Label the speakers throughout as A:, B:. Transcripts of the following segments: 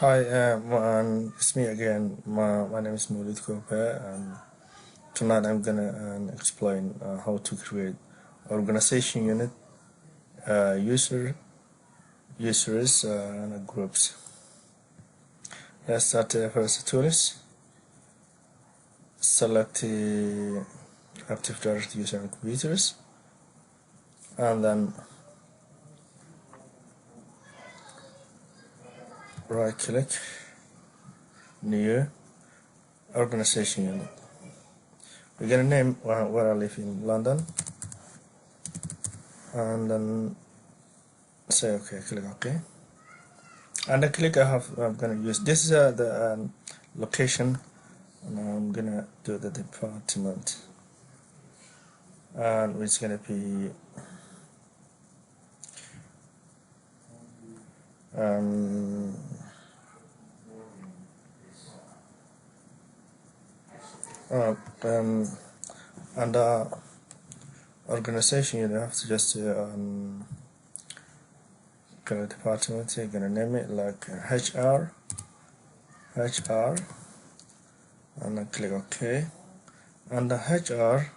A: Hi, it's me again. My name is Mowliidcube, and tonight I'm gonna explain how to create organization unit, users, and groups. Let's start first tools. Select the Active Directory user and computers, and then right click, new organization unit. We're gonna name where I live in London, and then say OK, click OK, and then click I'm gonna use this is the location, and I'm gonna do the department, and it's gonna be under organization. You have to just go to department. You're gonna name it like HR, and then click OK. Under HR,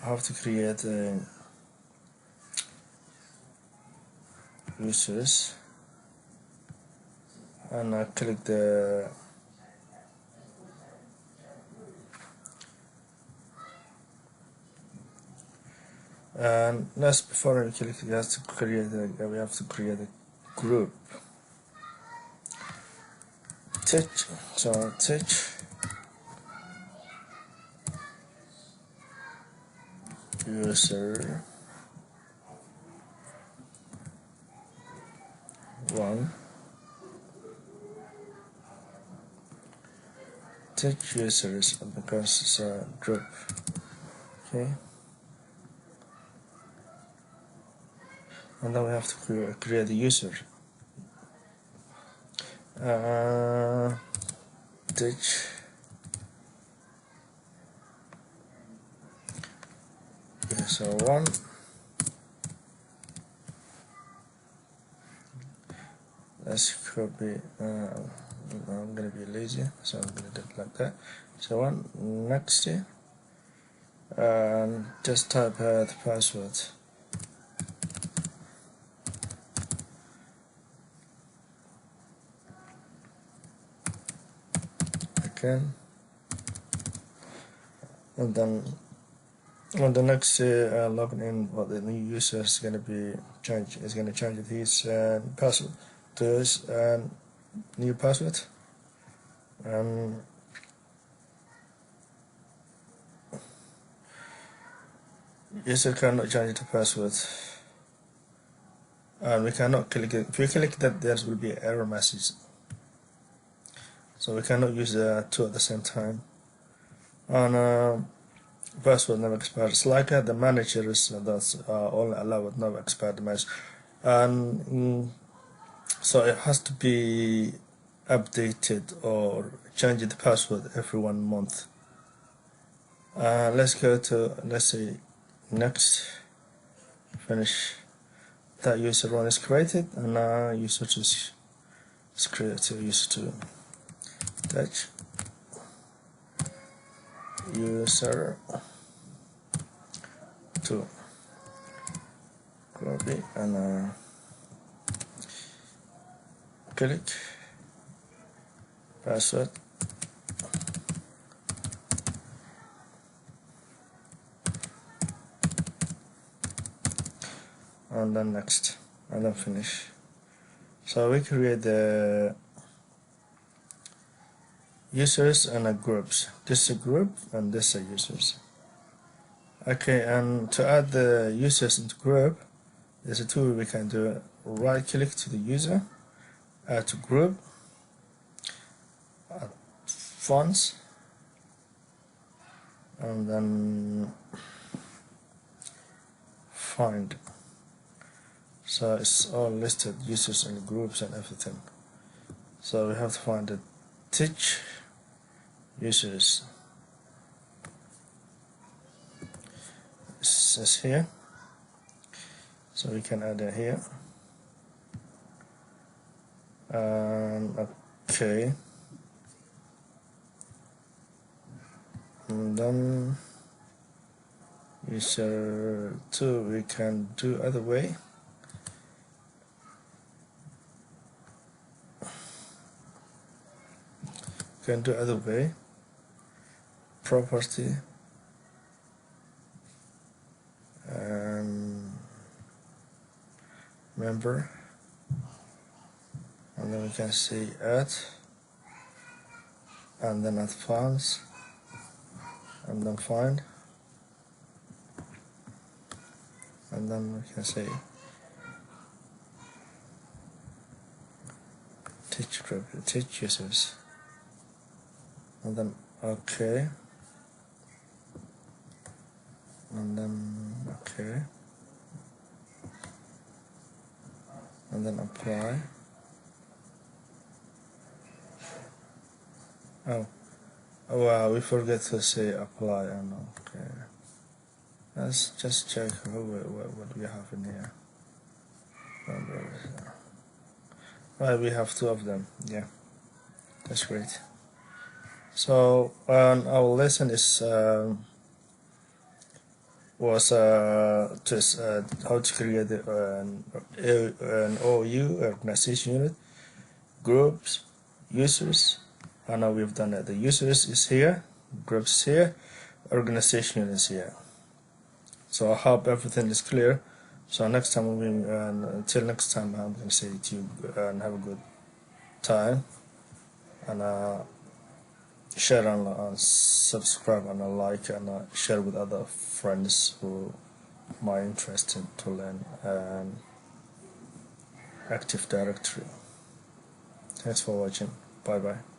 A: I have to create users, and I click the and let's before we click, we have to create a group. Teach user 1, teach users, because it's a group. Okay, and then we have to create a user. Teach user 1, let's copy. I'm gonna be lazy, so I'm gonna do it like that. So next, and just type the password. Again, and then on the next login, what the new user is going to be change his password to his new password, user cannot change the password, and we cannot click it. If we click that, there will be an error message, so we cannot use the two at the same time. And password never expires. It's like the managers that's only allowed never expired message, and so it has to be updated or change the password every 1 month. Let's go to, let's say, next. Finish. That user 1 is created, and now user 2 is created. User 2 touch user 2 copy, and click password, and then next, and then finish. So we create the users and groups. This is a group and this is users. Okay, and to add the users into group, there's a tool we can do. Right click to the user, add to group, add fonts, and then find. So it's all listed, users and groups and everything. So we have to find the teach users. It says here, so we can add it here. okay, and then user 2 we can do other way. Can do other way. Property and member, and then we can say add, and then advanced, and then find, and then we can say teach users, and then okay, and then okay, and then apply. Oh, we forget to say apply. And okay, let's just check what we have in here. Right, we have 2 of them. Yeah, that's great. So our lesson is was just how to create an OU, organization unit, groups, users, and now we've done it. The users is here, groups here, organization unit is here. So I hope everything is clear. So next time until next time, I'm going to say to you and have a good time, and share and subscribe and like and share with other friends who might interested to learn Active Directory. Thanks for watching. Bye bye.